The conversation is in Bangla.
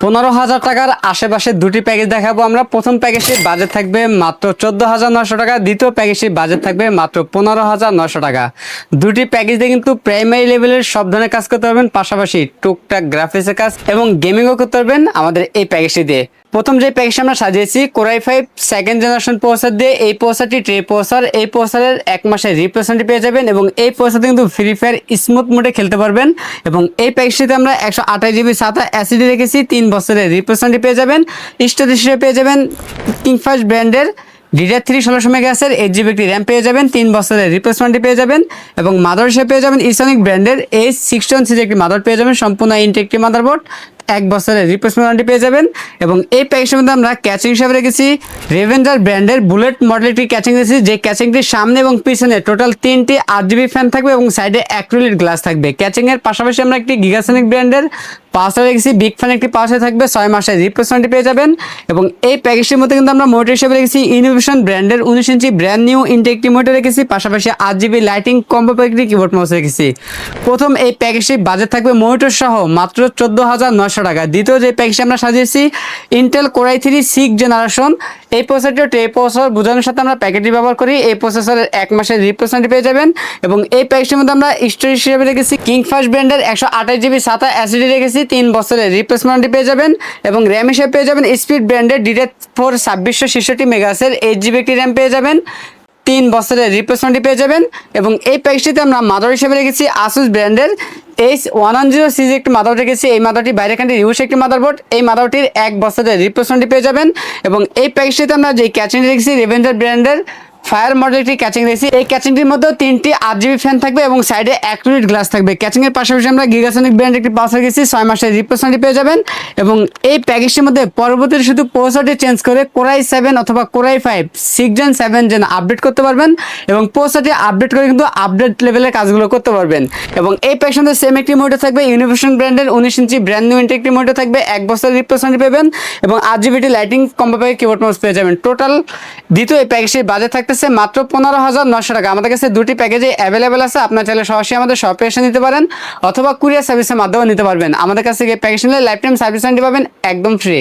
15,000 টাকার আশেপাশে দুটি প্যাকেজ দেখাবো আমরা। প্রথম প্যাকেজটির বাজেট থাকবে মাত্র 14,900 টাকা, দ্বিতীয় প্যাকেজটির বাজেট থাকবে মাত্র 15,900 টাকা। দুটি প্যাকেজ দিয়ে কিন্তু প্রাইমারি লেভেলের সব ধরনের কাজ করতে পারবেন, পাশাপাশি টুকটাক গ্রাফিক্সের কাজ এবং গেমিংও করতে পারবেন আমাদের এই প্যাকেজটি দিয়ে। প্রথম যে প্যাকেজটা আমরা সাজিয়েছি কোরাই 5 সেকেন্ড জেনারেশন প্রসেসর দিয়ে, এই প্রসেসরটি ট্রে প্রসেসর, এই প্রসেসরের 1 মাসের রিপ্লেসমেন্ট পেয়ে যাবেন এবং এই প্রসেসরতে কিন্তু ফ্রি ফায়ার স্মুথ মোডে খেলতে পারবেন। এবং এই প্যাকেজটিতে আমরা 128 জিবি SATA SSD রেখেছি, 3 বছরের রিপ্লেসমেন্ট পেয়ে যাবেন। স্টোরেজ হিসেবে পেয়ে যাবেন কিংফাশ ব্র্যান্ডের DDR3 1600 মেগাহার্জের 8 জিবি একটি র্যাম পেয়ে যাবেন, 3 বছরের রিপ্লেসমেন্টটি পেয়ে যাবেন। এবং মাদার হিসেবে পেয়ে যাবেন ইসনিক ব্র্যান্ডের H61 সিরিজের একটি মাদার পেয়ে যাবেন, সম্পূর্ণ ইনটেকটি মাদারবোর্ড, 1 বছরের রিপ্লেসমেন্ট পেয়ে যাবেন। এবং এই প্যাকেজের মধ্যে আমরা ক্যাচিং হিসাবে রেখেছি রেভেঞ্জার ব্র্যান্ডের বুলেট মডেল একটি ক্যাচিং রেখেছি, যে ক্যাচিংটির সামনে এবং পিছনে টোটাল 3টি 8 জিবি ফ্যান থাকবে এবং সাইডে অ্যাক্রিলিক গ্লাস থাকবে। ক্যাচিংয়ের পাশাপাশি আমরা একটি গিগাসনিক ব্র্যান্ডের পাওয়ার রেখেছি, বিগ ফ্যান একটি পাওয়ার থাকবে, 6 মাসের রিপ্লেসমেন্টটি পেয়ে যাবেন। এবং এই প্যাকেজটির মধ্যে কিন্তু আমরা মনিটর হিসেবে রেখেছি ইনোভেশন ব্র্যান্ডের 19 ইঞ্চি ব্র্যান্ড নিউ ইনটেকটি মনিটর রেখেছি, পাশাপাশি 8 জিবি লাইটিং কম্বো প্যাকেটটি কিবোর্ড মাউস রেখেছি। প্রথম এই প্যাকেজটির বাজেট থাকবে মনিটর সহ মাত্র 14,900 টাকা। দ্বিতীয় যে প্যাকেজটি আমরা সাজিয়েছি ইন্টেল কোরাই 3 6 জেনারেশন, এই প্রসেসরটি ট্রে প্রসেসর বোঝানোর সাথে আমরা প্যাকেটটি ব্যবহার করি। এই প্রসেসরের 1 মাসের রিপ্লেসমেন্ট পেয়ে যাবেন। এবং এই প্যাকেজটির মধ্যে আমরা স্টোরেজ হিসেবে রেখেছি কিংফাশ ব্র্যান্ডের 128 জিবি SATA SSD রেখেছি, 3 বছরের রিপ্লেসমেন্টটি পেয়ে যাবেন। এবং র্যাম হিসেবে পেয়ে যাবেন স্পিড ব্র্যান্ডের DDR4 2666 মেগাহার্জের 8 জিবি একটি র্যাম পেয়ে যাবেন, 3 বছরের রিপ্লেসমেন্টটি পেয়ে যাবেন। এবং এই প্যাকেজটিতে আমরা মাদার হিসেবে রেখেছি আসুস ব্র্যান্ডের H110 সিরিজ একটি মাদারবোর্ড রেখেছি। এই মাদারটি বাইরে কান্ট্রি রিউস একটি মাদারবোর্ড, এই মাদারটির 1 বছরের রিপ্লেসমেন্টটি পেয়ে যাবেন। এবং এই প্যাকেজটিতে আমরা যে ক্যাচিং রেখেছি রেভেঞ্জার ব্র্যান্ডের ফায়ার মডেল একটি ক্যাচিং রেখেছি, এই ক্যাচিংটির মধ্যে 3টি 8 জিবি ফ্যান থাকবে এবং সাইডে অ্যাক্রিলিক গ্লাস থাকবে। ক্যাচিংয়ের পাশাপাশি আমরা গিগাসনিক ব্র্যান্ডের একটি পাওয়ার রেখেছি, 6 মাসের রিপ্লেসমেন্টটি পেয়ে যাবেন। এবং এই প্যাকেজটির মধ্যে পরবর্তীতে শুধু প্রসেসরটি চেঞ্জ করে কোরাই 7 অথবা কোরাই 5 6 জেন 7 জেন আপডেট করতে পারবেন এবং প্রসেসরটি আপডেট করে কিন্তু আপডেট লেভেলের কাজগুলো করতে পারবেন। এবং এই প্যাকেজের মধ্যে সেম একটি মনিটর থাকবে ইনোভেশন ব্র্যান্ডের 19 ইঞ্চি ব্র্যান্ড নিউ ইনটেকটি মনিটর থাকবে, 1 বছরের রিপ্লেসমেন্ট পাবেন এবং 8 GB lighting combo packet keyboard mouse পেয়ে যাবেন। টোটাল দ্বিতীয় এই প্যাকেজটির বাজেট থাকতেছে মাত্র 15,900 টাকা। আমাদের কাছে দুটি প্যাকেজে অ্যাভেলেবেল আছে, আপনার চাইলে সরাসরি আমাদের শপে এসে নিতে পারেন অথবা কুরিয়ার সার্ভিসের মাধ্যমে নিতে পারবেন। আমাদের কাছ থেকে প্যাকেজ নিলে লাইফ টাইম সার্ভিস ওয়ারেন্টি পাবেন একদম ফ্রি।